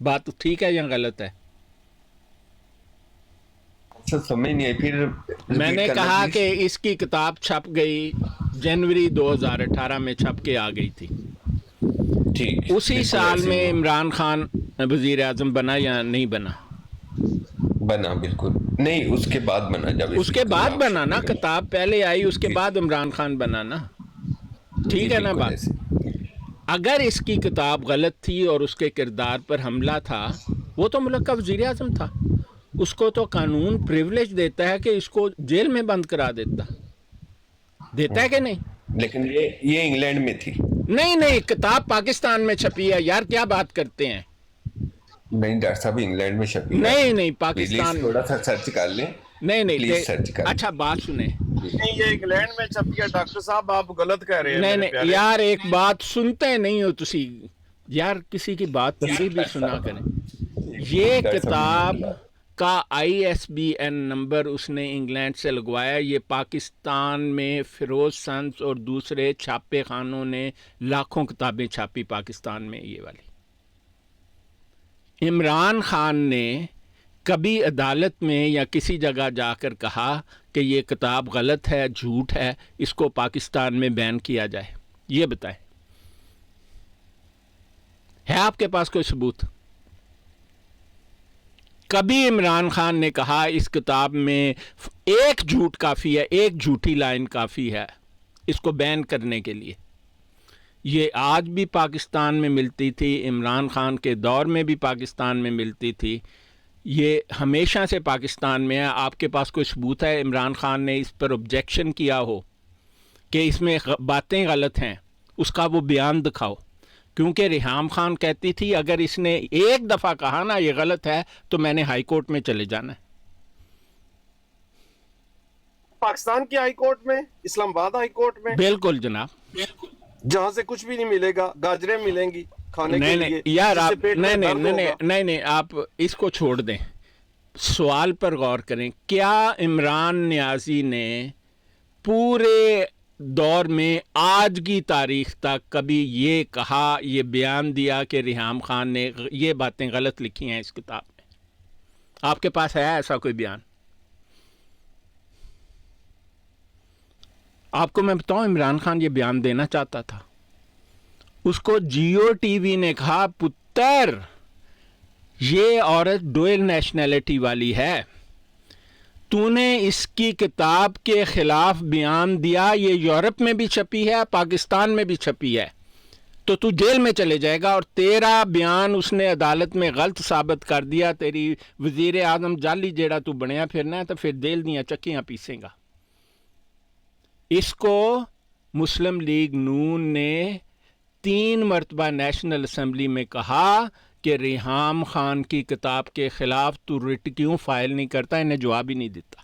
بات ٹھیک ہے یا غلط ہے؟ سمجھ نہیں آئی، پھر میں نے کہا پلیز۔ کہ اس کی کتاب چھپ گئی جنوری 2018 میں چھپ کے آ گئی تھی، ٹھیک، اسی بالکل سال ایسے میں ہوا، عمران خان وزیر اعظم بنا یا نہیں بنا؟ بنا بالکل نہیں، اس کے بعد بنا جب اس اس کی کے بعد کتاب بنا چھپنے نا، لگی۔ کتاب پہلے آئی اس کے جی بعد عمران خان بنا نا، جی ٹھیک ہے نا بالکل بات؟ ایسے۔ اگر اس کی کتاب غلط تھی اور اس کے کردار پر حملہ تھا، وہ تو ملک کا وزیر اعظم تھا، اس کو تو قانون پریولیج دیتا ہے کہ اس کو جیل میں بند کرا دیتا ہے کہ نہیں؟ لیکن یہ انگلینڈ میں تھی۔ نہیں نہیں، کتاب پاکستان میں چھپی ہے یار، کیا بات کرتے ہیں؟ نہیں ڈاکٹر صاحب، انگلینڈ میں چھپی ہے، نہیں نہیں، پلیز پاکستان میں، تھوڑا سا سرچ کر لیں، نہیں پلیز نہیں، سرچ کر اچھا بات سنیں، لیں۔ نہیں یہ انگلینڈ میں چھپی ہے ڈاکٹر صاحب، آپ غلط کہہ رہے ہیں نہیں میرے نہیں پیارے۔ یار، ایک بات سنتے نہیں ہو تسی، یار کسی کی بات پوری بھی سنا کریں۔ یہ ڈاکٹر صاحب کتاب کا ISBN نمبر اس نے انگلینڈ سے لگوایا، یہ پاکستان میں فیروز سنس اور دوسرے چھاپے خانوں نے لاکھوں کتابیں چھاپی پاکستان میں یہ والی۔ عمران خان نے کبھی عدالت میں یا کسی جگہ جا کر کہا کہ یہ کتاب غلط ہے، جھوٹ ہے، اس کو پاکستان میں بین کیا جائے؟ یہ بتائیں، ہے آپ کے پاس کوئی ثبوت؟ کبھی عمران خان نے کہا اس کتاب میں ایک جھوٹ کافی ہے، ایک جھوٹی لائن کافی ہے اس کو بین کرنے کے لیے؟ یہ آج بھی پاکستان میں ملتی تھی، عمران خان کے دور میں بھی پاکستان میں ملتی تھی، یہ ہمیشہ سے پاکستان میں ہے۔ آپ کے پاس کوئی ثبوت ہے عمران خان نے اس پر آبجیکشن کیا ہو کہ اس میں باتیں غلط ہیں، اس کا وہ بیان دکھاؤ؟ کیونکہ ریحام خان کہتی تھی اگر اس نے ایک دفعہ کہا نا یہ غلط ہے تو میں نے ہائی کورٹ میں چلے جانا ہے۔ پاکستان کی ہائی کورٹ میں، اسلام آباد ہائی کورٹ میں، بالکل جناب، جہاں سے کچھ بھی نہیں ملے گا، گاجریں ملیں گی کھانے کے نہیں لیے، نہیں یار، جس سے آپ پیٹ نہیں میں نہیں درد نہیں ہوگا۔ نہیں نہیں، آپ اس کو چھوڑ دیں، سوال پر غور کریں۔ کیا عمران نیازی نے پورے دور میں آج کی تاریخ تک کبھی یہ کہا، یہ بیان دیا کہ ریحام خان نے یہ باتیں غلط لکھی ہیں اس کتاب میں؟ آپ کے پاس ہے ایسا کوئی بیان؟ آپ کو میں بتاؤں، عمران خان یہ بیان دینا چاہتا تھا، اس کو جیو ٹی وی نے کہا پتر یہ عورت ڈوئل نیشنلٹی والی ہے، تو نے اس کی کتاب کے خلاف بیان دیا، یہ یورپ میں بھی چھپی ہے، پاکستان میں بھی چھپی ہے، تو جیل میں چلے جائے گا، اور تیرا بیان اس نے عدالت میں غلط ثابت کر دیا، تیری وزیر اعظم جعلی جیڑا تو بنیا پھرنا ہے تو پھر جیل دیاں چکیاں پیسیں گا۔ اس کو مسلم لیگ نون نے 3 مرتبہ نیشنل اسمبلی میں کہا کہ ریحام خان کی کتاب کے خلاف تو رٹ کیوں فائل نہیں کرتا، انہیں جواب ہی نہیں دیتا۔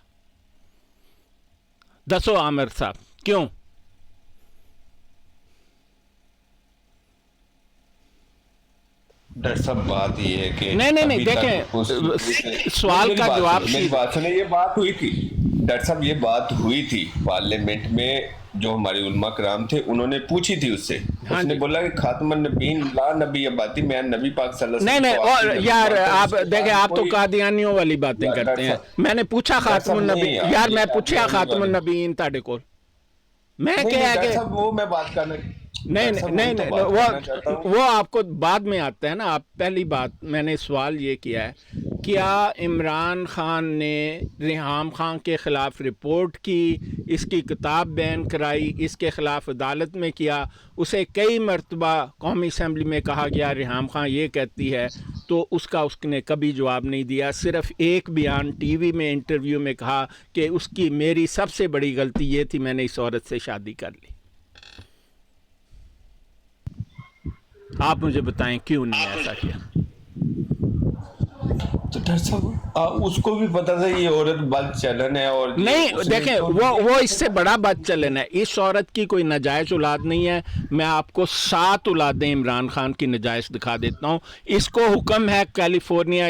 دسو عامر صاحب کیوں؟ ڈاکٹر صاحب بات یہ ہے کہ نہیں نہیں نہیں، ابھی تک دیکھیں سوال کا جواب میری بات سنیں، یہ بات ہوئی تھی ڈاکٹر صاحب، یہ بات ہوئی تھی پارلیمنٹ میں، جو ہمارے علماء کرام تھے انہوں نے پوچھی تھی اس سے، اس نے بولا کہ خاتم النبیین لا نبی اباتی، میں نبی پاک صلی اللہ علیہ نہیں وسلم نہیں، کو اور آخری نبی یار مانتا ہوں، آپ اس کے دیکھیں، بعد آپ تو کوئی- قادیانیوں والی باتیں کرتے ہیں۔ میں نے پوچھا خاتم النبی، یار میں پوچھا خاتم النبیین تاڑے کول، میں کیا ہے ڈاکٹر کہ صاحب وہ میں بات کرنا، نہیں ڈاکٹر صاحب نہیں وہی تو نہیں، بات کرنا چاہتا ہوں۔ وہ آپ کو بعد میں آتا ہے نا۔ آپ پہلی بات میں نے سوال یہ کیا ہے، کیا عمران خان نے ریحام خان کے خلاف رپورٹ کی، اس کی کتاب بین کرائی، اس کے خلاف عدالت میں کیا، اسے کئی مرتبہ قومی اسمبلی میں کہا گیا ریحام خان یہ کہتی ہے، تو اس نے کبھی جواب نہیں دیا، صرف ایک بیان ٹی وی میں انٹرویو میں کہا کہ اس کی میری سب سے بڑی غلطی یہ تھی میں نے اس عورت سے شادی کر لی۔ آپ مجھے بتائیں کیوں نہیں ایسا کیا؟ تو ڈاکٹر صاحب اس کو بھی پتا تھا یہ عورت بد چلن ہے، اور نہیں دیکھیں، وہ اس سے بڑا بد چلن ہے، اس عورت کی کوئی ناجائز اولاد نہیں ہے۔ میں آپ کو 7 اولادیں عمران خان کی ناجائز دکھا دیتا ہوں۔ اس کو حکم ہے کیلیفورنیا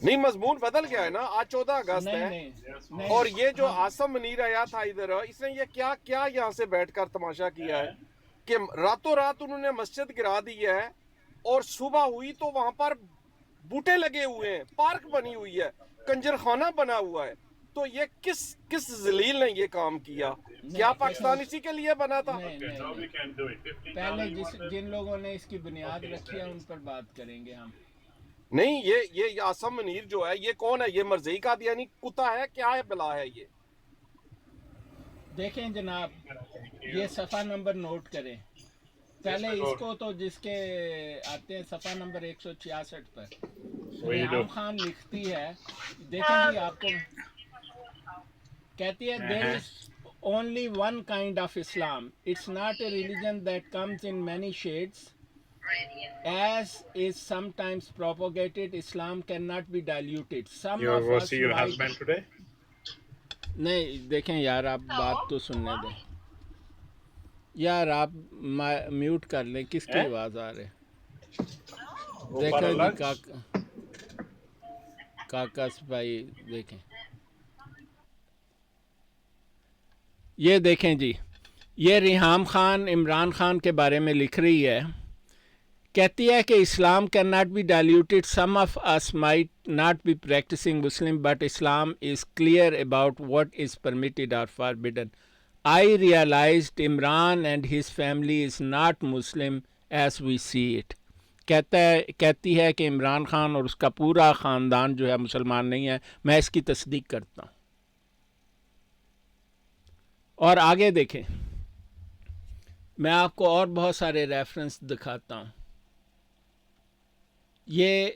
نہیں مضمون بدل گیا ہے نا, آج 14 اگست ہے. نہیں اور یہ جو آصم منیر آیا تھا ادھر, اس نے یہ کیا کیا یہاں سے بیٹھ کر تماشا کیا ہے کہ راتوں رات انہوں نے مسجد گرا دی ہے, اور صبح ہوئی تو وہاں پر بوٹے لگے ہوئے ہیں, پارک بنی ہوئی ہے, کنجر خانہ بنا ہوا ہے. تو یہ کس ذلیل نے یہ کام کیا؟ کیا پاکستان اسی کے لیے بنا تھا؟ پہلے جن لوگوں نے اس کی بنیاد رکھی ہے ان پر بات کریں گے ہم. نہیں, یہ آصم منیر جو ہے یہ کون ہے؟ یہ مرزئی قادیانی کتا ہے, کیا ہے بلا ہے یہ؟ دیکھیں جناب, یہ صفحہ نمبر نوٹ کریں پہلے اس کو, تو جس کے آتے ہیں صفحہ نمبر 166 پر ریحام خان لکھتی ہے, دیکھیں جی آپ کو کہتی ہے there is only one kind of Islam. It's not a religion that comes in many shades. As is sometimes propagated, Islam cannot be diluted. Some of us your might... husband today? نہیں دیکھیں یار, آپ بات تو سننے دیں یار, آپ میوٹ کر لیں, کس کی آواز آ رہے؟ دیکھیں جی کاکا سپاہی, دیکھیں یہ دیکھیں جی, یہ ریحام خان عمران خان کے بارے میں لکھ رہی ہے. کہتی ہے کہ Islam can not be diluted, some of us might not be practising Muslim, but Islam is clear about what is permitted اور forbidden. I realised Imran and his family is not Muslim as we see it. کہتی ہے کہ عمران خان اور اس کا پورا خاندان جو ہے مسلمان نہیں ہے. میں اس کی تصدیق کرتا ہوں. اور آگے دیکھیں, میں آپ کو اور بہت سارے ریفرنس دکھاتا ہوں. یہ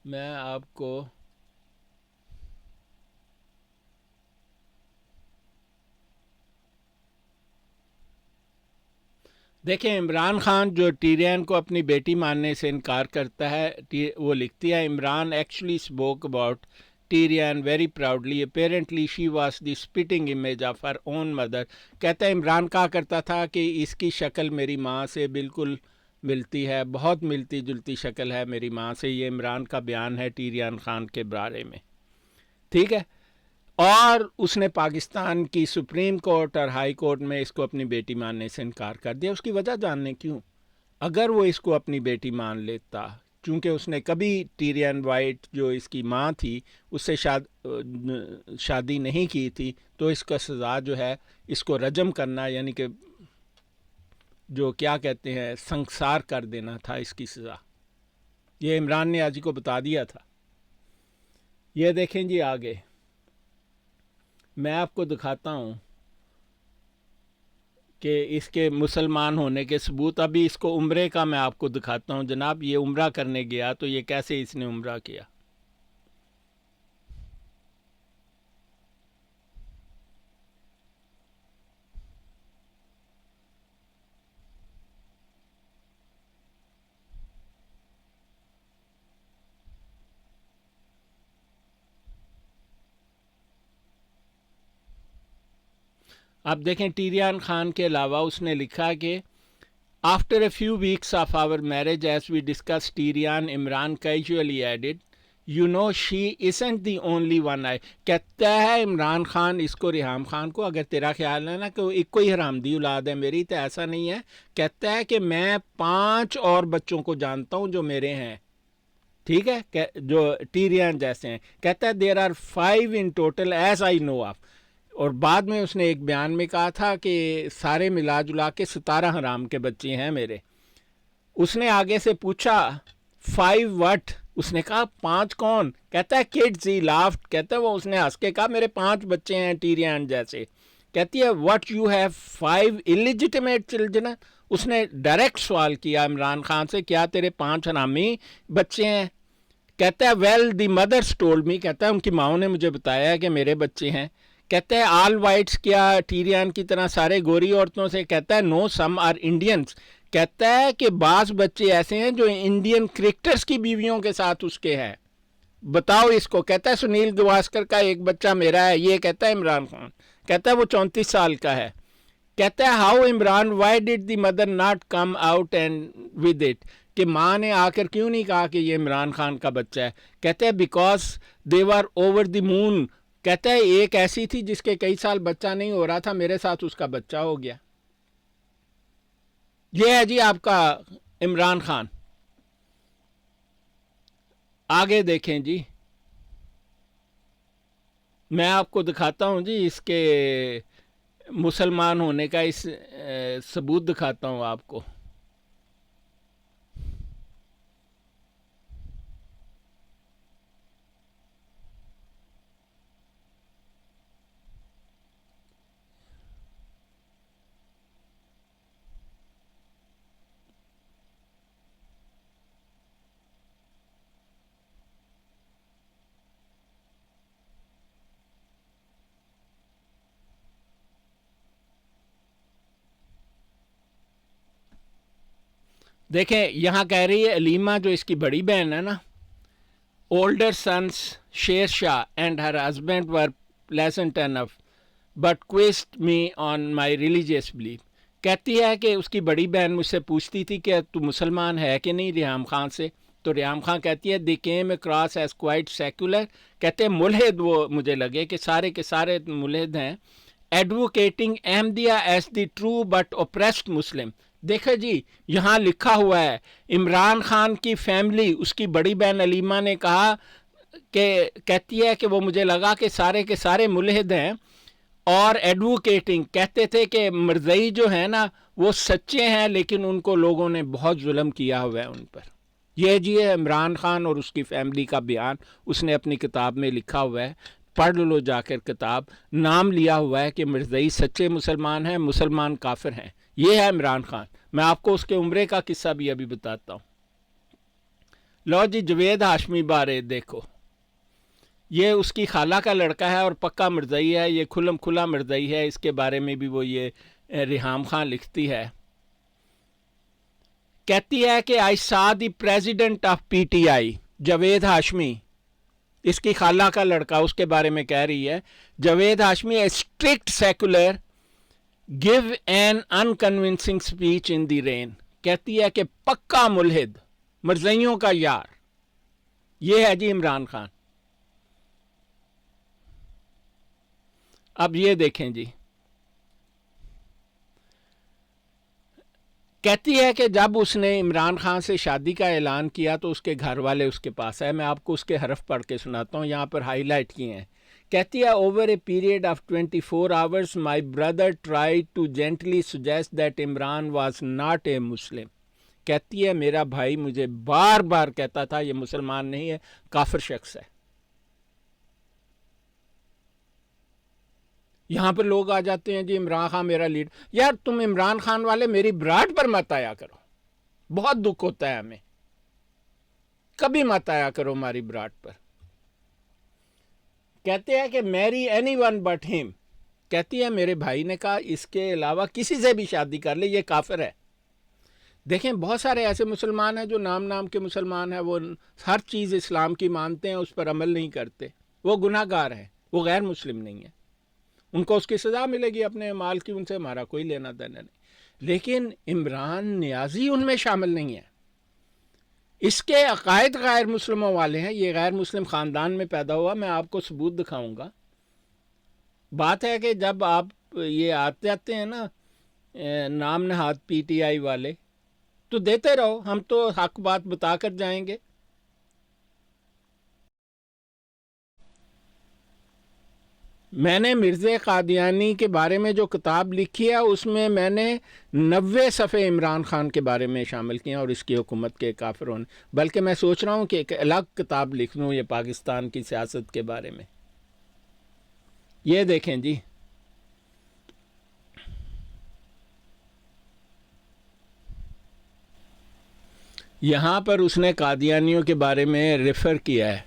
میں آپ کو دیکھیں, عمران خان جو ٹیرین کو اپنی بیٹی ماننے سے انکار کرتا ہے, وہ لکھتی ہے Imran actually spoke about terrain very proudly, apparently she was the spitting image of her own mother. کہتا ہے عمران کہا کرتا تھا کہ اس کی شکل میری ماں سے بالکل ملتی ہے, بہت ملتی جلتی شکل ہے میری ماں سے. یہ عمران کا بیان ہے ٹیرین خان کے بارے میں, ٹھیک ہے. اور اس نے پاکستان کی سپریم کورٹ اور ہائی کورٹ میں اس کو اپنی بیٹی ماننے سے انکار کر دیا. اس کی وجہ جاننے کیوں؟ اگر وہ اس کو اپنی بیٹی مان لیتا, چونکہ اس نے کبھی ٹیرین وائٹ جو اس کی ماں تھی اس سے شادی نہیں کی تھی, تو اس کا سزا جو ہے اس کو رجم کرنا, یعنی کہ جو کیا کہتے ہیں سنسار کر دینا تھا اس کی سزا. یہ عمران نے آج کو بتا دیا تھا. یہ دیکھیں جی آگے, میں آپ کو دکھاتا ہوں کہ اس کے مسلمان ہونے کے ثبوت. ابھی اس کو عمرے کا میں آپ کو دکھاتا ہوں. جناب یہ عمرہ کرنے گیا, تو یہ کیسے اس نے عمرہ کیا. آپ دیکھیں ٹیرین خان کے علاوہ اس نے لکھا کہ after a few weeks of our marriage as we discuss Tyrian Imran casually added you know she isn't the only one. I کہتا ہے عمران خان اس کو ریحام خان کو, اگر تیرا خیال ہے نا کہ ایک کوئی حرام دی اولاد ہے میری, تو ایسا نہیں ہے. کہتا ہے کہ میں 5 اور بچوں کو جانتا ہوں جو میرے ہیں, ٹھیک ہے, جو ٹیرین جیسے ہیں. کہتا ہے there are 5 in total as I know of. اور بعد میں اس نے ایک بیان میں کہا تھا کہ سارے ملا جلا کے 17 حرام کے بچے ہیں میرے. اس نے آگے سے پوچھا 5 وٹ, اس نے کہا 5 کون؟ کہتا ہے کڈز. ہی لافٹ, کہتا ہے وہ اس نے ہنس کے کہا میرے 5 بچے ہیں ٹیرین جیسے. کہتی ہے what you have 5 illegitiate children. اس نے ڈائریکٹ سوال کیا عمران خان سے, کیا تیرے 5 حرامی بچے ہیں؟ کہتا ہے ویل دی مدرس ٹولڈ می, کہتا ہے ان کی ماؤں نے مجھے بتایا کہ میرے بچے ہیں. کہتا ہے آل وائٹس کیا ٹیرین کی طرح سارے گوری عورتوں سے؟ کہتا ہے نو سم آر انڈینس. کہتا ہے کہ بعض بچے ایسے ہیں جو انڈین کرکٹرز کی بیویوں کے ساتھ اس کے ہیں. بتاؤ اس کو. کہتا ہے سنیل گواسکر کا ایک بچہ میرا ہے. یہ کہتا ہے عمران خان. کہتا ہے وہ 34 سال کا ہے. کہتا ہے how Imran why did the mother not come out and with it, کہ ماں نے آ کر کیوں نہیں کہا کہ یہ عمران خان کا بچہ ہے. کہتے ہیں because they were over the مون. کہتا ہے ایک ایسی تھی جس کے کئی سال بچہ نہیں ہو رہا تھا, میرے ساتھ اس کا بچہ ہو گیا. یہ ہے جی آپ کا عمران خان. آگے دیکھیں جی, میں آپ کو دکھاتا ہوں جی اس کے مسلمان ہونے کا اس ثبوت دکھاتا ہوں آپ کو. دیکھیں یہاں کہہ رہی ہے علیمہ جو اس کی بڑی بہن ہے نا, older sons Sher Shah and her husband were pleasant enough but quizzed me on my religious belief. کہتی ہے کہ اس کی بڑی بہن مجھ سے پوچھتی تھی کہ تو مسلمان ہے کہ نہیں ریحام خان سے, تو ریحام خان کہتی ہے they came across as quite secular. کہتے ہیں ملحد وہ مجھے لگے کہ سارے کے سارے ملحد ہیں. advocating Ahmadiyya as the true but oppressed Muslim. دیکھیں جی یہاں لکھا ہوا ہے عمران خان کی فیملی, اس کی بڑی بہن علیمہ نے کہا کہ کہتی ہے کہ وہ مجھے لگا کہ سارے کے سارے ملحد ہیں, اور ایڈوکیٹنگ کہتے تھے کہ مرزئی جو ہیں نا وہ سچے ہیں لیکن ان کو لوگوں نے بہت ظلم کیا ہوا ہے ان پر. یہ جی ہے عمران خان اور اس کی فیملی کا بیان, اس نے اپنی کتاب میں لکھا ہوا ہے, پڑھ لو جا کر کتاب. نام لیا ہوا ہے کہ مرزئی سچے مسلمان ہیں, مسلمان کافر ہیں. یہ ہے عمران خان. میں آپ کو اس کے عمرے کا قصہ بھی ابھی بتاتا ہوں. لو جی جوید ہاشمی بارے دیکھو, یہ اس کی خالہ کا لڑکا ہے اور پکا مرزئی ہے, یہ کھلم کھلا مرزئی ہے. اس کے بارے میں بھی وہ یہ ریحام خان لکھتی ہے. کہتی ہے کہ I saw the president of P T I, Javed Hashmi اس کی خالہ کا لڑکا, اس کے بارے میں کہہ رہی ہے Javed Hashmi a strict secular gave an unconvincing speech in the rain. کہتی ہے کہ پکا ملحد, مرزئیوں کا یار. یہ ہے جی عمران خان. اب یہ دیکھیں جی, کہتی ہے کہ جب اس نے عمران خان سے شادی کا اعلان کیا تو اس کے گھر والے اس کے پاس آئے. میں آپ کو اس کے حرف پڑھ کے سناتا ہوں, یہاں پر ہائی لائٹ کیے ہیں. کہتی ہے over a period of 24 hours my brother try to gently suggest that Imran was not a Muslim. کہتی ہے میرا بھائی مجھے بار بار کہتا تھا یہ مسلمان نہیں ہے, کافر شخص ہے. یہاں پر لوگ آ جاتے ہیں جی عمران خان میرا لیڈر. یار تم عمران خان والے میری براڈ پر مت آیا کرو, بہت دکھ ہوتا ہے ہمیں. کبھی مت آیا کرو ہماری براڈ پر. کہتے ہیں کہ میری اینی ون بٹ ہم. کہتی ہے میرے بھائی نے کہا اس کے علاوہ کسی سے بھی شادی کر لے, یہ کافر ہے. دیکھیں بہت سارے ایسے مسلمان ہیں جو نام کے مسلمان ہیں, وہ ہر چیز اسلام کی مانتے ہیں, اس پر عمل نہیں کرتے, وہ گناہ گار ہیں, وہ غیر مسلم نہیں ہیں. ان کو اس کی سزا ملے گی اپنے مال کی, ان سے ہمارا کوئی لینا دینا نہیں. لیکن عمران نیازی ان میں شامل نہیں ہے. اس کے عقائد غیر مسلموں والے ہیں, یہ غیر مسلم خاندان میں پیدا ہوا. میں آپ کو ثبوت دکھاؤں گا. بات ہے کہ جب آپ یہ آتے آتے ہیں نا نام نہاد پی ٹی آئی والے, تو دیتے رہو, ہم تو حق بات بتا کر جائیں گے. میں نے مرزا قادیانی کے بارے میں جو کتاب لکھی ہے اس میں میں نے 90 صفحے عمران خان کے بارے میں شامل کیے ہیں اور اس کی حکومت کے کافر ہونے. بلکہ میں سوچ رہا ہوں کہ ایک الگ کتاب لکھ لوں یہ پاکستان کی سیاست کے بارے میں. یہ دیکھیں جی, یہاں پر اس نے قادیانیوں کے بارے میں ریفر کیا ہے.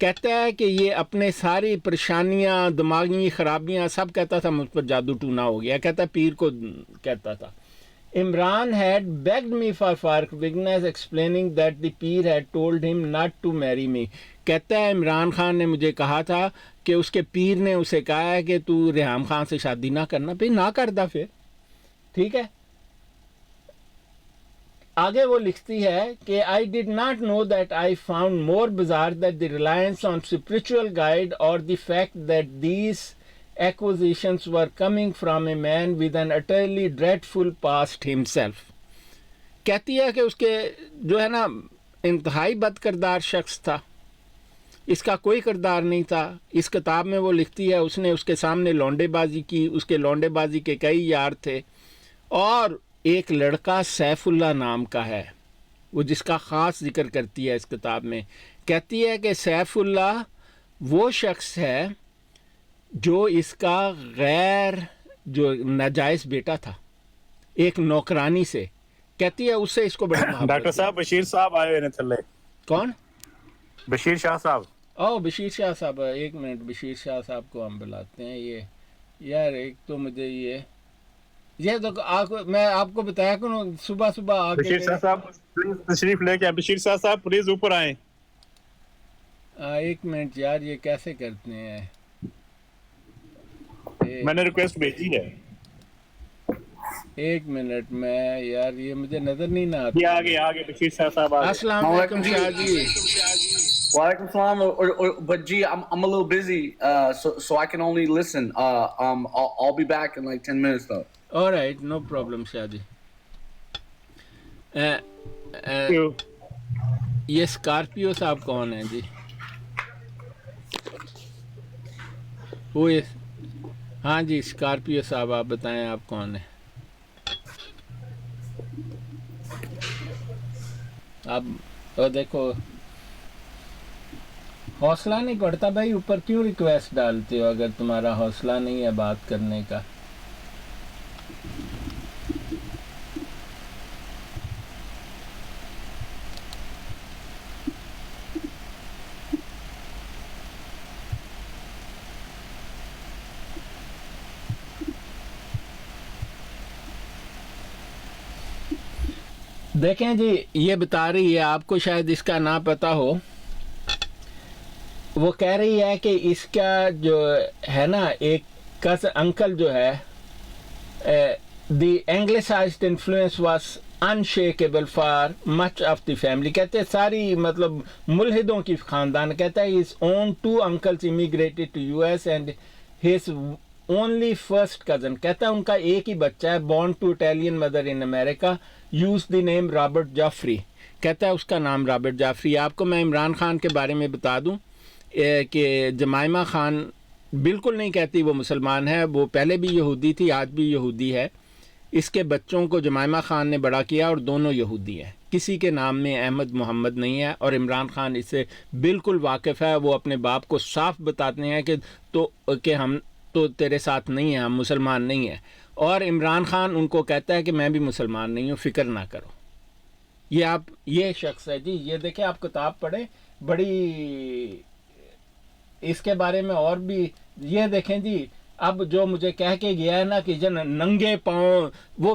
کہتا ہے کہ یہ اپنے ساری پریشانیاں دماغی خرابیاں سب کہتا تھا مجھ پر جادو ٹونا ہو گیا. کہتا ہے پیر کو کہتا تھا. Imran had begged me for forgiveness explaining that the peer had told him not to marry me. کہتا ہے عمران خان نے مجھے کہا تھا کہ اس کے پیر نے اسے کہا ہے کہ تو ریحام خان سے شادی نہ کرنا. پھر نہ کردا پھر ٹھیک ہے. آگے وہ لکھتی ہے کہ I did not know that I found more bizarre that the reliance on spiritual guide or the fact that these accusations were coming from a man with an utterly dreadful past himself. کہتی ہے کہ اس کے جو ہے نا انتہائی بد کردار شخص تھا, اس کا کوئی کردار نہیں تھا. اس کتاب میں وہ لکھتی ہے اس نے اس کے سامنے لونڈے بازی کی, اس کے لونڈے بازی کے کئی یار تھے, اور ایک لڑکا سیف اللہ نام کا ہے وہ جس کا خاص ذکر کرتی ہے اس کتاب میں. کہتی ہے کہ سیف اللہ وہ شخص ہے جو اس کا غیر جو ناجائز بیٹا تھا ایک نوکرانی سے. کہتی ہے اس سے اس کو بڑی محبت. ڈاکٹر صاحب بشیر صاحب آئے ہوئے تھلے. کون؟ بشیر شاہ صاحب. بشیر شاہ صاحب, ایک منٹ, بشیر شاہ صاحب کو ہم بلاتے ہیں. یہ یار ایک تو مجھے یہ تو میں آپ کو بتایا کروں صبح صبح آ کے. بشیر شاہ صاحب پلیز تشریف لے کے. بشیر شاہ صاحب پلیز اوپر آئیں. ایک منٹ یار, یہ کیسے کرتے ہیں؟ میں نے ریکویسٹ بھیجی ہے. ایک منٹ میں یار, یہ مجھے نظر نہیں نہ آتی. آگے بشیر شاہ صاحب آگے. السلام علیکم شاہ جی. Walaikum salam. But G, I'm a little busy, so I can only listen. I'll be back in like 10 minutes though. All right, no problem, شاہ جی. یہ اسکارپیو صاحب کون ہیں جی؟ وہ ہاں جی اسکارپیو صاحب, آپ بتائیں آپ کون ہیں؟ آپ دیکھو حوصلہ نہیں پڑتا بھائی, اوپر کیوں ریکویسٹ ڈالتے ہو اگر تمہارا حوصلہ نہیں ہے بات کرنے کا؟ دیکھیں جی, یہ بتا رہی ہے آپ کو, شاید اس کا نہ پتہ ہو, وہ کہہ رہی ہے کہ اس کا جو ہے نا ایک انکل جو ہے, the anglicised influence was unshakeable for much of the family. کہتے ہیں ساری مطلب ملحدوں کی خاندان. کہتا ہے his own two uncles immigrated to US and his only first cousin, کہتا ہے ان کا ایک ہی بچہ ہے, born to Italian mother in America, used the name Robert Joffrey. کہتا ہے اس کا نام رابرٹ جعفری. آپ کو میں عمران خان کے بارے میں بتا دوں کہ جمائمہ خان بالکل نہیں کہتی وہ مسلمان ہے, وہ پہلے بھی یہودی تھی, آج بھی یہودی ہے. اس کے بچوں کو جمائمہ خان نے بڑا کیا اور دونوں یہودی ہیں. کسی کے نام میں احمد محمد نہیں ہے, اور عمران خان اس سے بالکل واقف ہے. وہ اپنے باپ کو صاف بتاتے ہیں کہ ہم تو تیرے ساتھ نہیں ہیں, ہم مسلمان نہیں ہیں. اور عمران خان ان کو کہتا ہے کہ میں بھی مسلمان نہیں ہوں, فکر نہ کرو. یہ شخص ہے جی. یہ دیکھیں آپ کتاب پڑھیں, بڑی اس کے بارے میں اور بھی. یہ دیکھیں جی, اب جو مجھے کہہ کے گیا ہے نا کہ جن ننگے پاؤں, وہ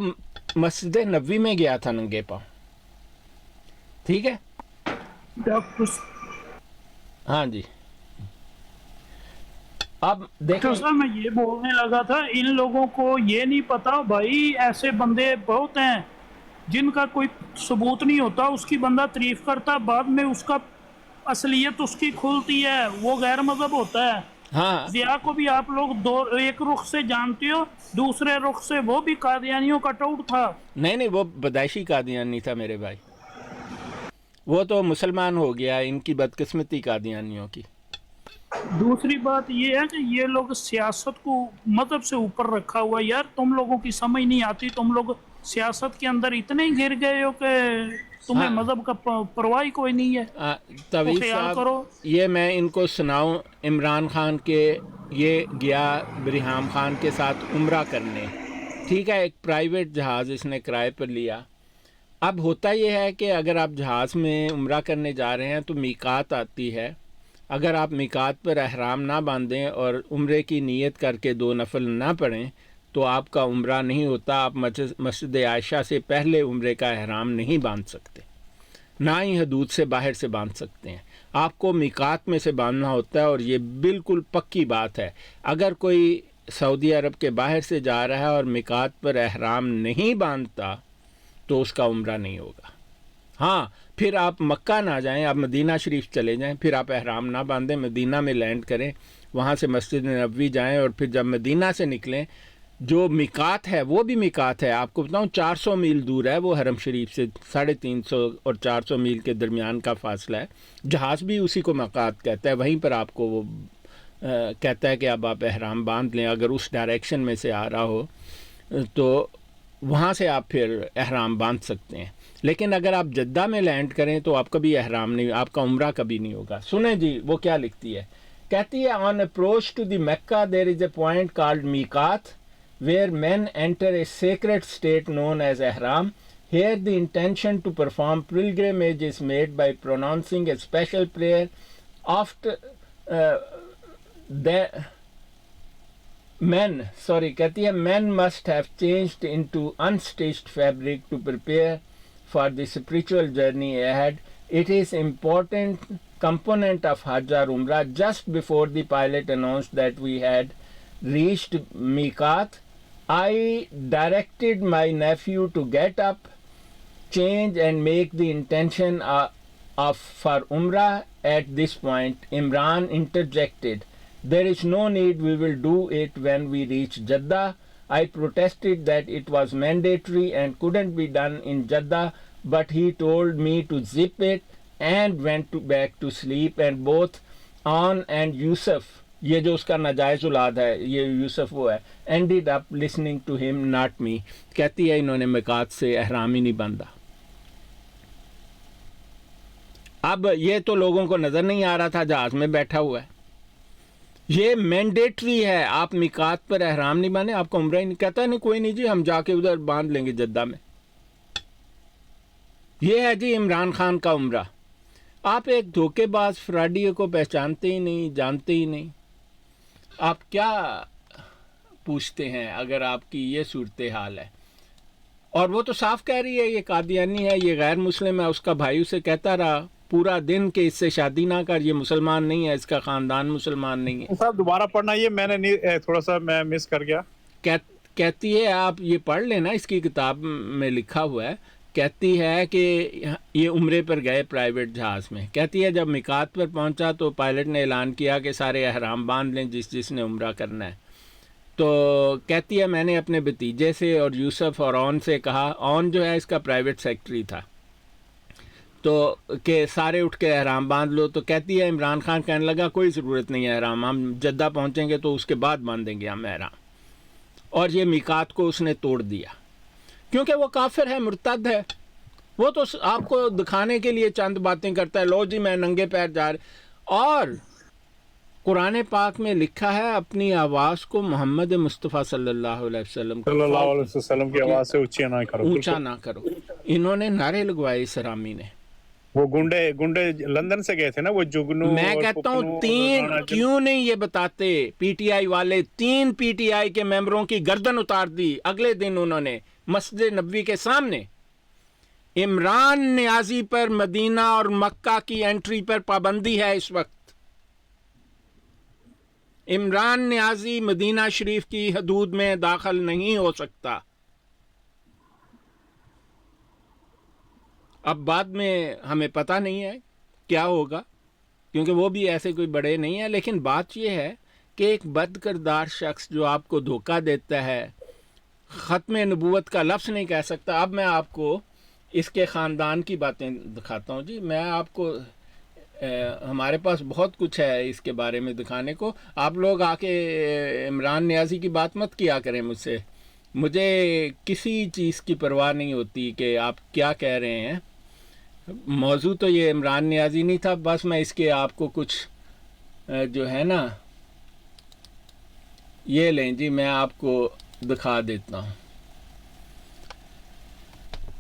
مسجد نبوی میں گیا تھا ننگے پاؤں, ٹھیک ہے ڈاکٹر ہاں جی. اب دیکھیں صاحب میں یہ بولنے لگا تھا, ان لوگوں کو یہ نہیں پتا بھائی, ایسے بندے بہت ہیں جن کا کوئی ثبوت نہیں ہوتا, اس کی بندہ تعریف کرتا, بعد میں اس کا اصلیت اس کی کھلتی ہے, وہ غیر مذہب ہوتا ہے. ہاں ضیاء کو بھی آپ لوگ ایک رخ سے جانتے ہو, دوسرے رخ سے وہ بھی قادیانیوں کا ٹوٹ تھا. نہیں وہ بدائشی قادیانی تھا میرے بھائی, وہ تو مسلمان ہو گیا. ان کی بدقسمتی قادیانیوں کی. دوسری بات یہ ہے کہ یہ لوگ سیاست کو مذہب سے اوپر رکھا ہوا. یار تم لوگوں کی سمجھ نہیں آتی, تم لوگ سیاست کے اندر اتنے گر گئے ہو کہ تمہیں مذہب کا پرواہ کوئی نہیں ہے. طویل صاحب, یہ میں ان کو سناؤں, عمران خان کے یہ گیا ریحام خان کے ساتھ عمرہ کرنے, ٹھیک ہے, ایک پرائیویٹ جہاز اس نے کرائے پر لیا. اب ہوتا یہ ہے کہ اگر آپ جہاز میں عمرہ کرنے جا رہے ہیں تو میقات آتی ہے, اگر آپ میقات پر احرام نہ باندھیں اور عمرے کی نیت کر کے 2 نفل نہ پڑھیں تو آپ کا عمرہ نہیں ہوتا. آپ مسجد عائشہ سے پہلے عمرے کا احرام نہیں باندھ سکتے، نہ ہی حدود سے باہر سے باندھ سکتے ہیں. آپ کو میقات میں سے باندھنا ہوتا ہے، اور یہ بالکل پکی بات ہے. اگر کوئی سعودی عرب کے باہر سے جا رہا ہے اور میقات پر احرام نہیں باندھتا تو اس کا عمرہ نہیں ہوگا. ہاں، پھر آپ مکہ نہ جائیں، آپ مدینہ شریف چلے جائیں، پھر آپ احرام نہ باندھیں، مدینہ میں لینڈ کریں، وہاں سے مسجد نبوی جائیں، اور پھر جب مدینہ سے نکلیں جو میقات ہے وہ بھی میقات ہے. آپ کو بتاؤں 400 میل دور ہے وہ حرم شریف سے، 350 اور 400 میل کے درمیان کا فاصلہ ہے. جہاز بھی اسی کو میقات کہتا ہے، وہیں پر آپ کو وہ کہتا ہے کہ اب آپ احرام باندھ لیں. اگر اس ڈائریکشن میں سے آ رہا ہو تو وہاں سے آپ پھر احرام باندھ سکتے ہیں. لیکن اگر آپ جدہ میں لینڈ کریں تو آپ کبھی احرام نہیں، آپ کا عمرہ کبھی نہیں ہوگا. سنیں جی وہ کیا لکھتی ہے. کہتی ہے on approach to the Mecca there is a point called میقات where men enter a sacred state known as ihram. Here the intention to perform pilgrimage is made by pronouncing a special prayer. After کہتی ہے men must have changed into unstitched fabric to prepare for the spiritual journey ahead. It is important component of Hajj or Umrah. Just before the pilot announced that we had reached Miqat, I directed my nephew to get up, change and make the intention for Umrah. At this point, Imran interjected, "There is no need, we will do it when we reach Jeddah." I protested that it was mandatory and couldn't be done in Jeddah, but he told me to zip it and went back to sleep. And both An and Yusuf, یہ جو اس کا ناجائز اولاد ہے، یہ یوسف وہ ہے، ended up listening to him, not me. کہتی ہے انہوں نے میقات سے احرام ہی نہیں باندھا. اب یہ تو لوگوں کو نظر نہیں آ رہا تھا، جہاز میں بیٹھا ہوا ہے. یہ مینڈیٹری ہے، آپ میقات پر احرام نہیں باندھیں آپ کو عمرہ ہی نہیں. کہتا ہے نہیں کوئی نہیں جی، ہم جا کے ادھر باندھ لیں گے جدہ میں. یہ ہے جی عمران خان کا عمرہ. آپ ایک دھوکے باز فراڈی کو پہچانتے ہی نہیں، جانتے ہی نہیں. آپ کیا پوچھتے ہیں اگر آپ کی یہ صورتحال ہے؟ اور وہ تو صاف کہہ رہی ہے یہ قادیانی ہے، یہ غیر مسلم ہے. اس کا بھائی اسے کہتا رہا پورا دن کہ اس سے شادی نہ کر، یہ مسلمان نہیں ہے، اس کا خاندان مسلمان نہیں ہے. صاحب دوبارہ پڑھنا، یہ میں نے تھوڑا سا میں مس کر گیا. کہتی ہے آپ یہ پڑھ لینا، اس کی کتاب میں لکھا ہوا ہے. کہتی ہے کہ یہ عمرے پر گئے پرائیویٹ جہاز میں. کہتی ہے جب میقات پر پہنچا تو پائلٹ نے اعلان کیا کہ سارے احرام باندھ لیں جس نے عمرہ کرنا ہے. تو کہتی ہے میں نے اپنے بھتیجے سے اور یوسف اور اون سے کہا، اون جو ہے اس کا پرائیویٹ سیکرٹری تھا، تو کہ سارے اٹھ کے احرام باندھ لو. تو کہتی ہے عمران خان کہنے لگا کوئی ضرورت نہیں ہے احرام، ہم جدہ پہنچیں گے تو اس کے بعد باندھیں گے ہم احرام. اور یہ میقات کو اس نے توڑ دیا کیونکہ وہ کافر ہے، مرتد ہے. وہ تو آپ کو دکھانے کے لیے چند باتیں کرتا ہے، لو جی میں ننگے پیر جا رہا. اور قرآن پاک میں لکھا ہے اپنی آواز کو محمد مصطفیٰ صلی اللہ علیہ وسلم کی آواز سے اونچا نہ کرو. انہوں نے نعرے لگوائے اس حرامی نے. وہ گنڈے لندن سے گئے تھے نا، وہ جگنو. میں کہتا ہوں کیوں نہیں یہ بتاتے پی ٹی آئی والے؟ 3 پی ٹی آئی کے ممبروں کی گردن اتار دی اگلے دن انہوں نے مسجد نبوی کے سامنے. عمران نیازی پر مدینہ اور مکہ کی انٹری پر پابندی ہے اس وقت. عمران نیازی مدینہ شریف کی حدود میں داخل نہیں ہو سکتا. اب بعد میں ہمیں پتہ نہیں ہے کیا ہوگا کیونکہ وہ بھی ایسے کوئی بڑے نہیں ہیں. لیکن بات یہ ہے کہ ایک بد کردار شخص جو آپ کو دھوکہ دیتا ہے، ختم نبوت کا لفظ نہیں کہہ سکتا. اب میں آپ کو اس کے خاندان کی باتیں دکھاتا ہوں جی. میں آپ کو ہمارے پاس بہت کچھ ہے اس کے بارے میں دکھانے کو. آپ لوگ آ کے عمران نیازی کی بات مت کیا کریں مجھ سے. مجھے کسی چیز کی پرواہ نہیں ہوتی کہ آپ کیا کہہ رہے ہیں. موضوع تو یہ عمران نیازی نہیں تھا. بس میں اس کے آپ کو کچھ جو ہے نا یہ لیں جی، میں آپ کو دکھا دیتا ہوں.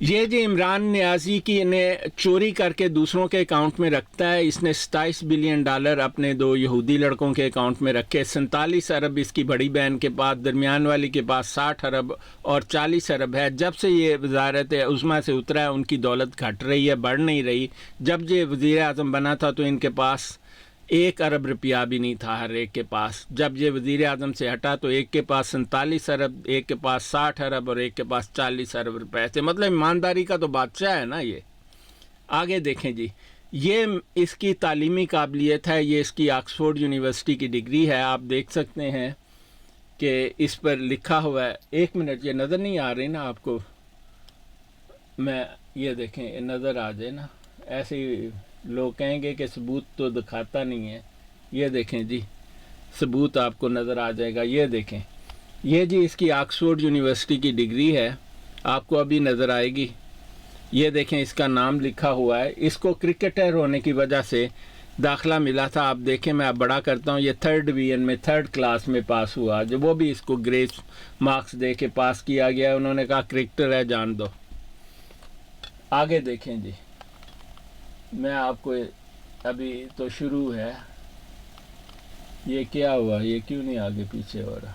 یہ جی عمران نیازی کی انہیں چوری کر کے دوسروں کے اکاؤنٹ میں رکھتا ہے. اس نے $27 بلین اپنے 2 یہودی لڑکوں کے اکاؤنٹ میں رکھے. 47 ارب اس کی بڑی بہن کے پاس, درمیان والی کے پاس 60 ارب اور 40 ارب ہے. جب سے یہ وزارت عظمیٰ سے اترا ہے ان کی دولت گھٹ رہی ہے, بڑھ نہیں رہی. جب یہ وزیر اعظم بنا تھا تو ان کے پاس 1 ارب روپیہ بھی نہیں تھا ہر ایک کے پاس. جب یہ وزیر اعظم سے ہٹا تو ایک کے پاس 47 ارب, ایک کے پاس 60 ارب اور ایک کے پاس 40 ارب روپے تھے. مطلب ایمانداری کا تو بادشاہ ہے نا یہ. آگے دیکھیں جی, یہ اس کی تعلیمی قابلیت ہے. یہ اس کی آکسفورڈ یونیورسٹی کی ڈگری ہے. آپ دیکھ سکتے ہیں کہ اس پر لکھا ہوا ہے. 1 منٹ, یہ نظر نہیں آ رہی نا آپ کو؟ میں یہ دیکھیں, نظر آ جائے نا. ایسے ہی لوگ کہیں گے کہ ثبوت تو دکھاتا نہیں ہے. یہ دیکھیں جی, ثبوت آپ کو نظر آ جائے گا. یہ دیکھیں, یہ جی اس کی آکسفورڈ یونیورسٹی کی ڈگری ہے, آپ کو ابھی نظر آئے گی. یہ دیکھیں اس کا نام لکھا ہوا ہے. اس کو کرکٹر ہونے کی وجہ سے داخلہ ملا تھا. آپ دیکھیں, میں اب بڑا کرتا ہوں. یہ 3rd ڈویژن میں 3rd کلاس میں پاس ہوا, جو وہ بھی اس کو گریس مارکس دے کے پاس کیا گیا. انہوں نے کہا کرکٹر ہے, جان دو. آگے دیکھیں جی, میں آپ کو ابھی تو شروع ہے. یہ کیا ہوا, یہ کیوں نہیں آگے پیچھے ہو رہا؟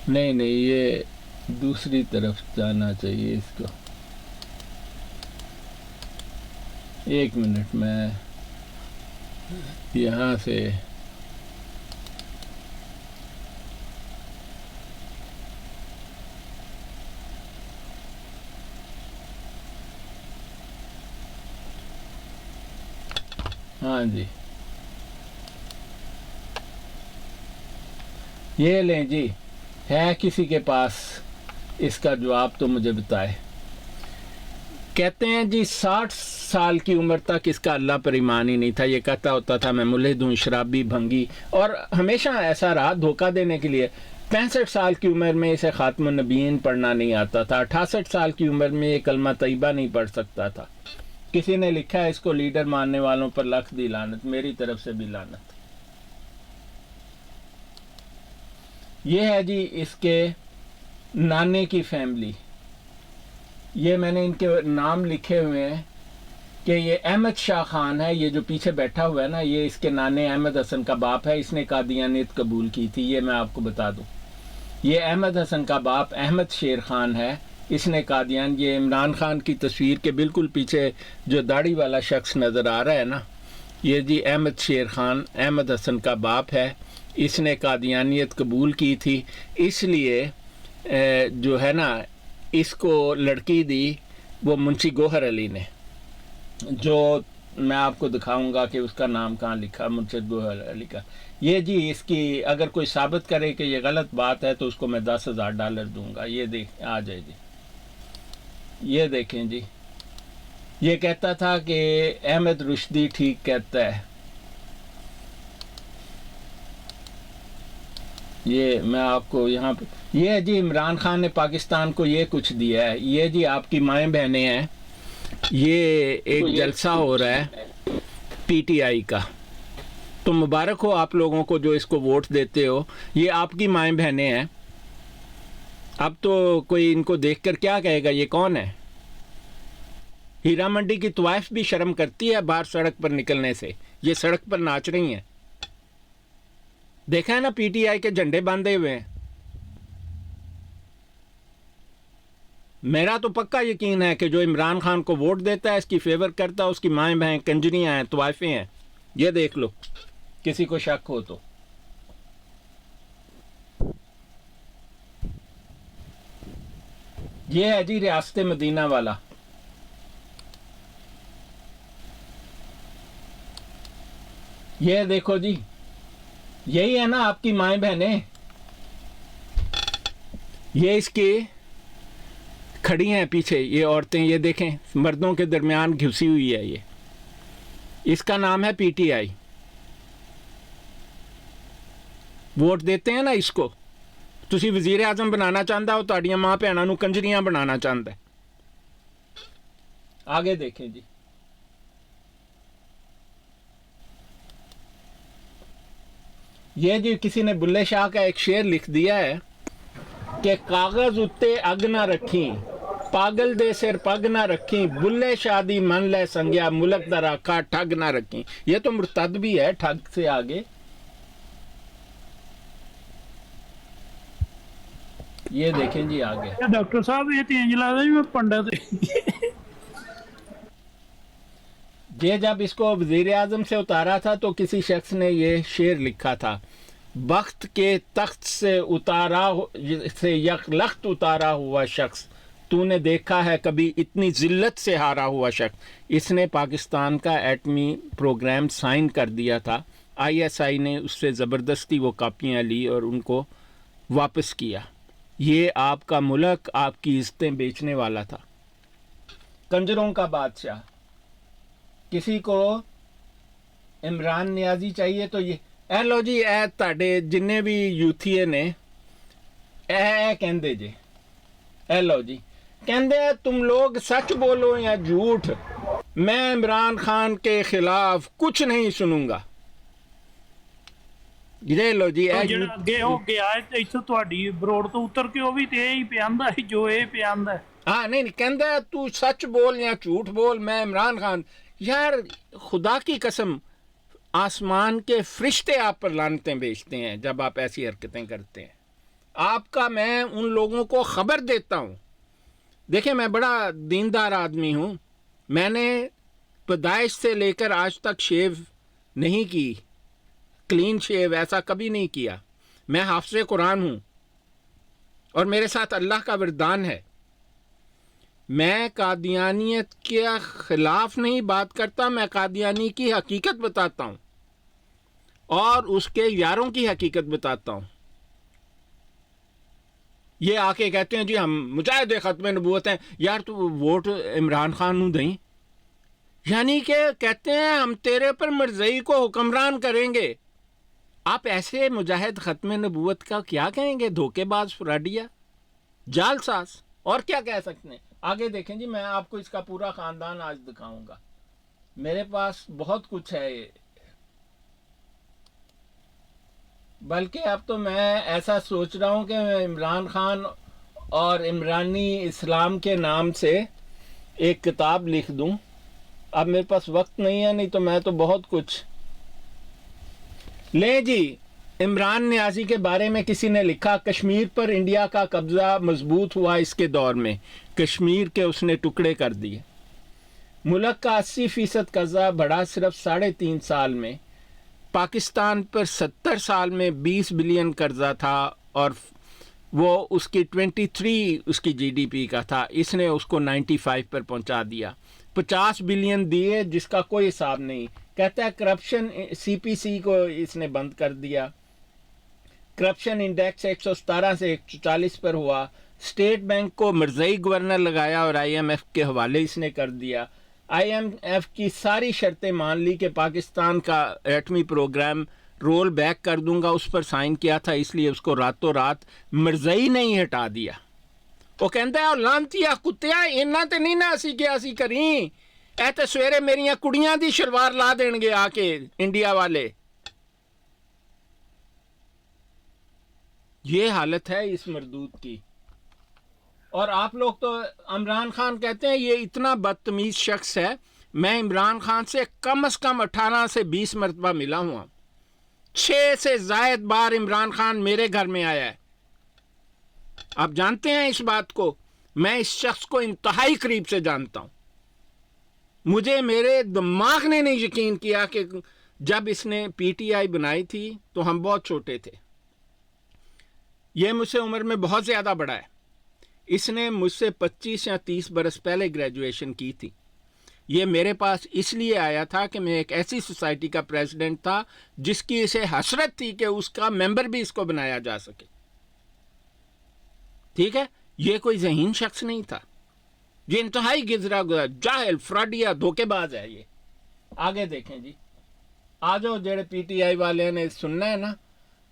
نہیں, یہ دوسری طرف جانا چاہیے اس کو. 1 منٹ, میں یہاں سے ہاں جی, یہ لیں جی. ہے کسی کے پاس اس کا جواب تو مجھے بتائے. کہتے ہیں جی 60 سال کی عمر تک اس کا اللہ پر ایمان ہی نہیں تھا. یہ کہتا ہوتا تھا میں ملحد ہوں, شرابی, بھنگی, اور ہمیشہ ایسا رہا دھوکہ دینے کے لیے. 65 سال کی عمر میں اسے خاتم النبیین پڑھنا نہیں آتا تھا. 68 سال کی عمر میں یہ کلمہ طیبہ نہیں پڑھ سکتا تھا. کسی نے لکھا ہے اس کو لیڈر ماننے والوں پر لکھ دی لعنت, میری طرف سے بھی لعنت. یہ ہے جی اس کے نانے کی فیملی. یہ میں نے ان کے نام لکھے ہوئے ہیں کہ یہ احمد شاہ خان ہے. یہ جو پیچھے بیٹھا ہوا ہے نا, یہ اس کے نانے احمد حسن کا باپ ہے. اس نے قادیانیت قبول کی تھی, یہ میں آپ کو بتا دوں. یہ احمد حسن کا باپ احمد شیر خان ہے, اس نے قادیان. یہ عمران خان کی تصویر کے بالکل پیچھے جو داڑھی والا شخص نظر آ رہا ہے نا, یہ جی احمد شیر خان احمد حسن کا باپ ہے. اس نے قادیانیت قبول کی تھی, اس لیے جو ہے نا اس کو لڑکی دی وہ منشی گوہر علی نے, جو میں آپ کو دکھاؤں گا کہ اس کا نام کہاں لکھا, منشی گوہر علی کا. یہ جی اس کی اگر کوئی ثابت کرے کہ یہ غلط بات ہے تو اس کو میں $10,000 دوں گا. یہ دیکھ آ جائے جی, یہ دیکھیں جی. یہ کہتا تھا کہ احمد رشدی ٹھیک کہتا ہے. یہ میں آپ کو یہاں پہ, یہ جی عمران خان نے پاکستان کو یہ کچھ دیا ہے. یہ جی آپ کی مائیں بہنیں ہیں. یہ ایک جلسہ ہو رہا ہے PTI کا, تو مبارک ہو آپ لوگوں کو جو اس کو ووٹ دیتے ہو. یہ آپ کی مائیں بہنیں ہیں. اب تو کوئی ان کو دیکھ کر کیا کہے گا یہ کون ہے؟ ہیرا منڈی کی طوائف بھی شرم کرتی ہے باہر سڑک پر نکلنے سے. یہ سڑک پر ناچ رہی ہیں, دیکھا ہے نا PTI کے جھنڈے باندھے ہوئے ہیں. میرا تو پکا یقین ہے کہ جو عمران خان کو ووٹ دیتا ہے, اس کی فیور کرتا ہے, اس کی مائیں بہن کنجریاں ہیں, طوائفیں ہیں. یہ دیکھ لو کسی کو شک ہو تو. یہ ہے جی ریاست مدینہ والا. یہ دیکھو جی, یہی ہے نا آپ کی مائیں بہنیں. یہ اس کی کھڑی ہیں پیچھے یہ عورتیں, یہ دیکھیں مردوں کے درمیان گھسی ہوئی ہے. یہ اس کا نام ہے PTI. ووٹ دیتے ہیں نا اس کو. تسی وزیر اعظم بنانا چاہتا ہو, تہاڈیاں ماں بھیناں نوں کنجریاں بنانا چاہتا ہے. آگے دیکھیں جی. یہ جی کسی نے بلے شاہ کا ایک شعر لکھ دیا ہے کہ کاغذ اتے اگ نہ رکھیں پاگل دے سر پگ نہ رکھیں بلے شادی من لے سنگیا ملک دا راکھا ٹھگ نہ رکھیں. یہ تو مرتد بھی ہے ٹھگ سے آگے. یہ دیکھیں جی آگے. ڈاکٹر صاحب یہ تو انج لگتا جی میں پنڈت. یہ جب اس کو وزیر اعظم سے اتارا تھا تو کسی شخص نے یہ شعر لکھا تھا بخت کے تخت سے یک لخت اتارا ہوا شخص تو نے دیکھا ہے کبھی اتنی ذلت سے ہارا ہوا شخص. اس نے پاکستان کا ایٹمی پروگرام سائن کر دیا تھا. آئی ایس آئی نے اس سے زبردستی وہ کاپیاں لی اور ان کو واپس کیا. یہ آپ کا ملک آپ کی عزتیں بیچنے والا تھا. کنجروں کا بادشاہ. کسی کو عمران نیازی چاہیے تو یہ اے لو جی اے تاڑے جننے بھی یوتھیے نے اے کہندے جے اے لو جی کہندے تم لوگ سچ بولو یا جھوٹ میں عمران خان کے خلاف کچھ نہیں سنوں گا. یہ لو جی اے ਜਿਹੜਾ ਅੱਗੇ ਹੋ ਗਿਆ ਇੱਥੋਂ ਤੁਹਾਡੀ ਬਰੋਡ ਤੋਂ ਉਤਰ ਕੇ ਉਹ ਵੀ ਤੇ ਇਹ ਹੀ ਪਿਆਂਦਾ ਸੀ ਜੋ ਇਹ ਪਿਆਂਦਾ. ہاں نہیں کہندہ ہے تو سچ بول یا جھوٹ بول میں عمران خان. یار خدا کی قسم آسمان کے فرشتے آپ پر لعنتیں بیچتے ہیں جب آپ ایسی حرکتیں کرتے ہیں. آپ کا میں ان لوگوں کو خبر دیتا ہوں. دیکھیں میں بڑا دیندار آدمی ہوں. میں نے پیدائش سے لے کر آج تک شیو نہیں کی کلین شیو ایسا کبھی نہیں کیا. میں حافظ قرآن ہوں اور میرے ساتھ اللہ کا وردان ہے. میں قادیانیت کے خلاف نہیں بات کرتا. میں قادیانی کی حقیقت بتاتا ہوں اور اس کے یاروں کی حقیقت بتاتا ہوں. یہ آ کے کہتے ہیں جی ہم مجاہد ختم نبوت ہیں. یار تو ووٹ عمران خان نو دیں یعنی کہ کہتے ہیں ہم تیرے پر مرزئی کو حکمران کریں گے. آپ ایسے مجاہد ختم نبوت کا کیا کہیں گے؟ دھوکے باز فراڈیا جال ساز اور کیا کہہ سکتے ہیں. آگے دیکھیں جی میں آپ کو اس کا پورا خاندان آج دکھاؤں گا. میرے پاس بہت کچھ ہے بلکہ اب تو میں ایسا سوچ رہا ہوں کہ میں عمران خان اور عمرانی اسلام کے نام سے ایک کتاب لکھ دوں. اب میرے پاس وقت نہیں ہے نہیں تو میں تو بہت کچھ لیں جی. عمران نیازی کے بارے میں کسی نے لکھا کشمیر پر انڈیا کا قبضہ مضبوط ہوا اس کے دور میں. کشمیر کے اس نے ٹکڑے کر دیے. ملک کا 80% قبضہ بڑھا صرف 3.5 سال میں. پاکستان پر 70 سال میں 20 بلین قرضہ تھا اور وہ اس کی 23 اس کی جی ڈی پی کا تھا. اس نے اس کو 95 پر پہنچا دیا. 50 بلین دیے جس کا کوئی حساب نہیں. کہتا ہے کرپشن سی پی سی کو اس نے بند کر دیا. کرپشن انڈیکس 117 سے 140 پر ہوا. اسٹیٹ بینک کو مرزئی گورنر لگایا اور آئی ایم ایف کے حوالے اس نے کر دیا. آئی ایم ایف کی ساری شرطیں مان لی کہ پاکستان کا ایٹمی پروگرام رول بیک کر دوں گا. اس پر سائن کیا تھا اس لیے اس کو راتوں رات مرزئی نہیں ہٹا دیا. وہ کہتا ہے لانتیا کتیا اینا تے نہیں نہ اسی کیا اسی کریں اے تے سویرے میریاں کڑیاں دی شلوار لا دین گے آ کے انڈیا والے. یہ حالت ہے اس مردود کی. اور آپ لوگ تو عمران خان کہتے ہیں یہ اتنا بدتمیز شخص ہے. میں عمران خان سے کم از کم 18 سے 20 مرتبہ ملا ہوا. 6 سے زائد بار عمران خان میرے گھر میں آیا ہے. آپ جانتے ہیں اس بات کو. میں اس شخص کو انتہائی قریب سے جانتا ہوں. مجھے میرے دماغ نے نہیں یقین کیا کہ جب اس نے پی ٹی آئی بنائی تھی تو ہم بہت چھوٹے تھے. یہ مجھ سے عمر میں بہت زیادہ بڑا ہے. اس نے مجھ سے 25 یا 30 برس پہلے گریجویشن کی تھی. یہ میرے پاس اس لیے آیا تھا کہ میں ایک ایسی سوسائٹی کا پریزیڈنٹ تھا جس کی اسے حسرت تھی کہ اس کا ممبر بھی اس کو بنایا جا سکے. ٹھیک ہے. یہ کوئی ذہین شخص نہیں تھا. یہ انتہائی گزرا گزرا جاہل فراڈیا دھوکے باز ہے. یہ آگے دیکھیں جی. آ جاؤ جڑے پی ٹی آئی والے نے سننا ہے نا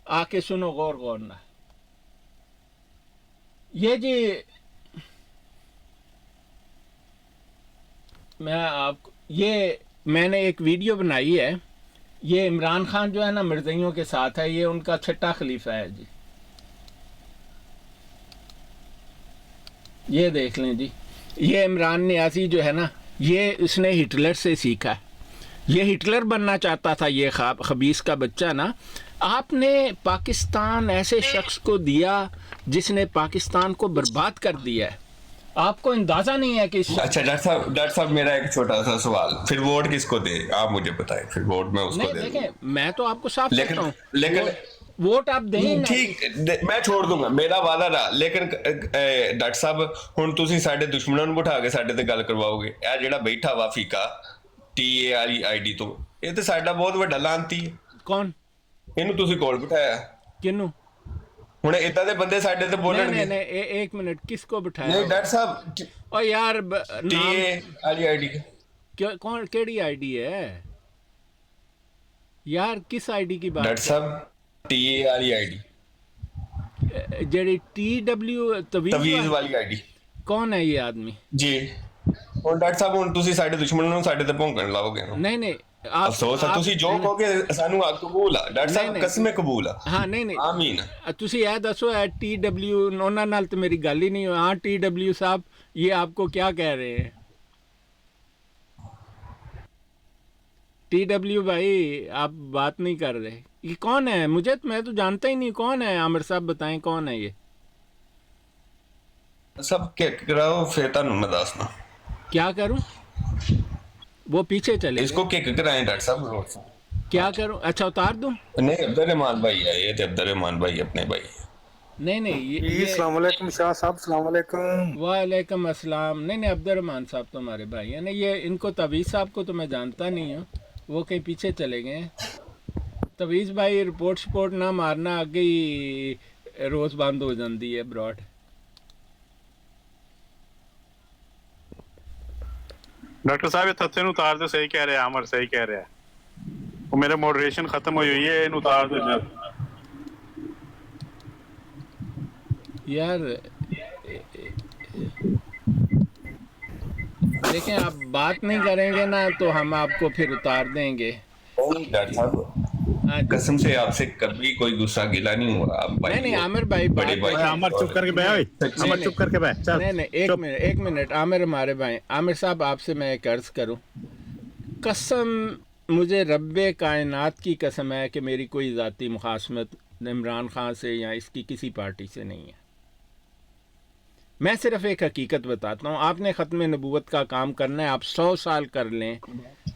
آ کے سنو غور غور نہ. یہ جی میں آپ کو یہ میں نے ایک ویڈیو بنائی ہے یہ عمران خان جو ہے نا مرزائیوں کے ساتھ ہے, یہ ان کا چھٹا خلیفہ ہے جی. یہ دیکھ لیں جی, یہ عمران نیازی جو ہے نا, یہ اس نے ہٹلر سے سیکھا ہے. یہ ہٹلر بننا چاہتا تھا یہ خبیث کا بچہ نا. آپ نے پاکستان ایسے شخص کو دیا جس نے پاکستان کو برباد کر دیا ہے. آپ کو اندازہ نہیں ہے کہ اچھا ڈاکٹر صاحب میرا ایک چھوٹا سا سوال, پھر ووٹ کس کو دے آپ مجھے بتائیں, پھر ووٹ میں اس کو دے. دیکھیں میں تو آپ کو صاف کہتا ہوں, لیکن ووٹ آپ دیں. ٹھیک میں چھوڑ دوں گا, میرا وعدہ رہا. لیکن ڈاکٹر صاحب ہن تسی ساڈے دشمناں نوں بٹھا کے ساڈے تے گل کرواؤ گے. اے جڑا بیٹھا وا فیقا TARID تو یہ تے ساڈا بہت وڈا لانتی ہے. کون اینوں تسی کول بٹھایا کنوں؟ ہن ادھر دے بندے ساڈے تے بولن گے. نہیں ایک منٹ, کس کو بٹھایا؟ نہیں ڈاکٹر صاحب او یار TARID کون کیڑی ID ہے یار, کس ID کی بات؟ ڈاکٹر صاحب TARID جڑی TW تویز والی ID. کون ہے یہ آدمی؟ جی ہن ڈاکٹر صاحب ہن تسی ساڈے دشمنوں نوں ساڈے تے بھونکن لاؤ گے. نہیں افسوس ہے تسی جو کہو گے سانوں قبول ہے ڈاکٹر صاحب, قسم قبول ہے. ہاں نہیں آمین. تسی یہ دسو TW انہاں نال تے میری گل ہی نہیں ہوئی. ہاں TW صاحب یہ آپ کو کیا کہہ رہے ہیں؟ TW بھائی آپ بات نہیں کر رہے. یہ کون ہے؟ میں تو جانتا ہی نہیں کون ہے. عامر صاحب بتائیں کون ہے یہ؟ سب کے کراؤ پھر تانوں میں دسنا. کیا کروں؟ وہ پیچھے چلے اس کو کک کرائیں ڈاکٹر صاحب. کیا کروں؟ اچھا اتار دوں؟ نہیں عبدالرحمان بھائی ہے یہ, تے عبدالرحمان بھائی اپنے بھائی. نہیں یہ السلام علیکم شاہ صاحب. السلام علیکم. وعلیکم السلام. نہیں عبدالرحمان صاحب تو ہمارے بھائی ہیں. نہیں یہ ان کو تویز صاحب کو تو میں جانتا نہیں ہوں, وہ کہیں پیچھے چلے گئے ہیں. تویز بھائی رپورٹ نہ مارنا, آگے ہی روز بند ہو جاندی ہے براڈ. ڈاکٹر صاحب یہ تھتے نو اتار دو. صحیح کہہ رہے ہیں عامر, صحیح کہہ رہے ہیں. وہ میرے موڈریشن ختم ہوئی ہے, ان اتار دو جب. یار دیکھیں آپ بات نہیں کریں گے نا تو ہم آپ کو پھر اتار دیں گے. ڈاکٹر صاحب قسم سے آپ سے کبھی کوئی غصہ گلا نہیں ہوا. آپ نہیں عامر بھائی بڑے بھائی. عامر چپ کر کے بیٹھ, عامر چپ کر کے بیٹھ. نہیں ایک منٹ عامر ہمارے بھائی. عامر صاحب آپ سے میں ایک عرض کروں, قسم مجھے رب کائنات کی قسم ہے کہ میری کوئی ذاتی مخاصمت عمران خان سے یا اس کی کسی پارٹی سے نہیں ہے. میں صرف ایک حقیقت بتاتا ہوں. آپ نے ختم نبوت کا کام کرنا ہے, آپ 100 سال کر لیں.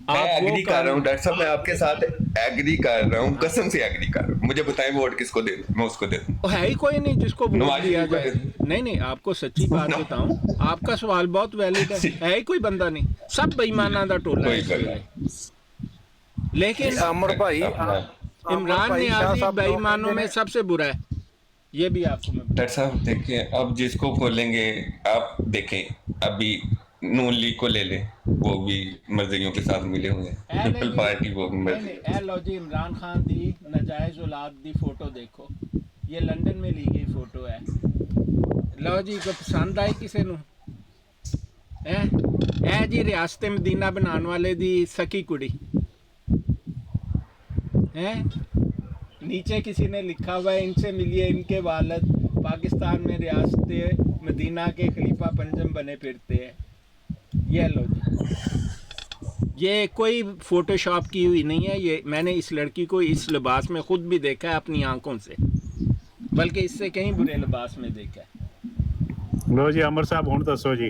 میں ایگری کر رہا ہوں ڈاکٹر صاحب, میں آپ کے ساتھ ایگری کر رہا ہوں, قسم سے ایگری کر رہا ہوں. مجھے بتائیں ووٹ کس کو دے دوں, میں اس کو دے دوں. ہے ہی کوئی نہیں جس کو ووٹ دیا جائے. نہیں آپ کو سچی بات بتاؤں, آپ کا سوال بہت ویلڈ ہے ہی کوئی بندہ نہیں, سب بے ایماناں دا ٹولہ ہے. لیکن عامر بھائی عمران نیازی بے ایمانوں میں سب سے برا ہے, یہ بھی آپ کو میں ڈاکٹر صاحب دیکھیں, اب جس کو کھولیں گے آپ دیکھیں, ابھی نون لیگ کو لے لیں, وہ بھی مرضیوں کے ساتھ ملے ہوئے ہیں. پیپل پارٹی وہ اے لو جی عمران خان دی ناجائز اولاد دی فوٹو دیکھو, یہ لندن میں لی گئی فوٹو ہے. لو جی کو پسند آئی کسے نو؟ اے جی ریاست مدینہ بنان والے دی سکی کڑی نیچے کسی نے لکھا ہوا ہے ان سے ملیے, ان کے والد پاکستان میں ریاست مدینہ کے خلیفہ پنجم بنے پھرتے ہیں. یہ لو جی, یہ کوئی فوٹو شاپ کی ہوئی نہیں ہے. یہ میں نے اس لڑکی کو اس لباس میں خود بھی دیکھا ہے اپنی آنکھوں سے, بلکہ اس سے کہیں برے لباس میں دیکھا ہے. لو جی عامر صاحب ہوں دسو جی.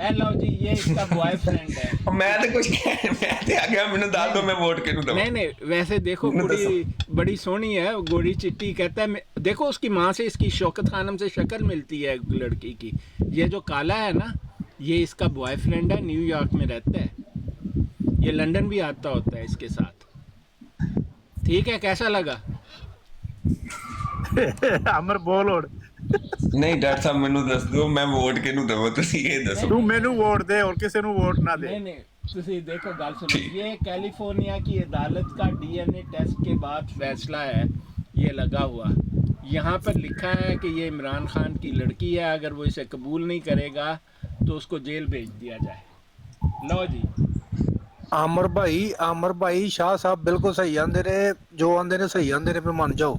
اے لو جی یہ اس کا بوائے فرینڈ ہے. میں تو کچھ میں تے آ گیا, مینوں دس دو میں ووٹ کینوں دوں. نہیں ویسے دیکھو کڑی بڑی سونی ہے, گوڑی چٹی. کہتا ہے دیکھو اس کی ماں سے اس کی شوکت خانم سے شکل ملتی ہے لڑکی کی. یہ جو کالا ہے نا یہ اس کا بوائے فرینڈ ہے, نیو یارک میں رہتا ہے. یہ لندن بھی آتا ہوتا ہے اس کے ساتھ. ٹھیک ہے, کیسا لگا؟ عامر بول اور نہیں ڈاکٹر صاحب مینوں دس دو میں ووٹ کینوں دوں, تسی یہ دسو. تو مینوں ووٹ دے اور کسے نوں ووٹ نہ دے. نہیں تسی دیکھو گل سنو, یہ کیلیفورنیا کی عدالت کا DNA ٹیسٹ کے بعد فیصلہ ہے یہ لگا ہوا. یہاں پر لکھا ہے کہ یہ عمران خان کی لڑکی ہے, اگر وہ اسے قبول نہیں کرے گا تو اس کو جیل بھیج دیا جائے. لو جی ਆਮਰ ਭਾਈ ਸ਼ਾਹ ਸਾਹਿਬ ਬਿਲਕੁਲ ਸਹੀ ਆਂਦੇ ਨੇ, ਜੋ ਆਂਦੇ ਨੇ ਸਹੀ ਆਂਦੇ ਨੇ, ਮੰਨ ਜਾਓ।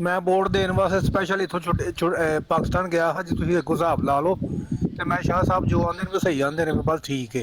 ਮੈਂ ਵੋਟ ਦੇਣ ਵਾਸਤੇ ਸਪੈਸ਼ਲ ਇਥੋਂ ਪਾਕਿਸਤਾਨ ਗਿਆ ਹਾਂ ਜੀ, ਤੁਸੀਂ ਦੇਖੋ ਹਿਸਾਬ ਲਾ ਲਓ, ਤੇ ਮੈਂ ਸ਼ਾਹ ਸਾਹਿਬ ਜੋ ਆਂਦੇ ਨੇ ਸਹੀ ਆਂਦੇ ਨੇ, ਬਸ ਠੀਕ ਹੈ।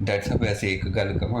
ਡਾਕਟਰ ਸਾਹਿਬ ਵੈਸੇ ਇੱਕ ਗੱਲ ਕਹਾਂ,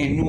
ਇਹਨੂੰ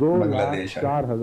2,04,000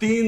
3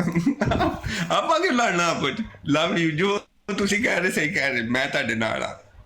ਆਪਾਂ ਕਿਉਂ ਲੜਨਾ ਆਪਸ ਚ? ਲਵ ਯੂ, ਜੋ ਤੁਸੀਂ ਕਹਿ ਰਹੇ ਸਹੀ ਕਹਿ ਰਹੇ, ਮੈਂ ਤੁਹਾਡੇ ਨਾਲ ਆ।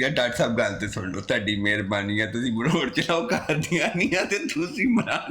ਯਾਰ ਡਾਕਟਰ ਸਾਹਿਬ ਗੱਲ ਤੇ ਸੁਣ ਲਓ, ਤੁਹਾਡੀ ਮਿਹਰਬਾਨੀ ਹੈ, ਤੁਸੀਂ ਬਰੋੜ ਚਲਾਓ ਕਰਦੀਆਂ ਨਹੀਂ ਆ ਤੇ ਤੁਸੀਂ ਮਰਾਨ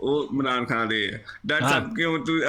ਉਹ ਇਮਰਾਨ ਖਾਨ ਦੇ ਆ। ਡਾਕਟਰ ਸਾਹਿਬ ਕਿਉਂ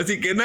ਅਸੀਂ ਕਹਿੰਦਾ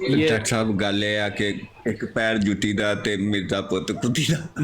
ਡਾਕਟਰ ਸਾਹਿਬ ਗੱਲ ਇਹ ਆ ਕਿ ਇੱਕ ਪੈਰ ਜੁੱਤੀ ਦਾ ਤੇ ਮਿਰਜ਼ਾ ਪੁੱਤ ਕੁੱਤੀ ਦਾ।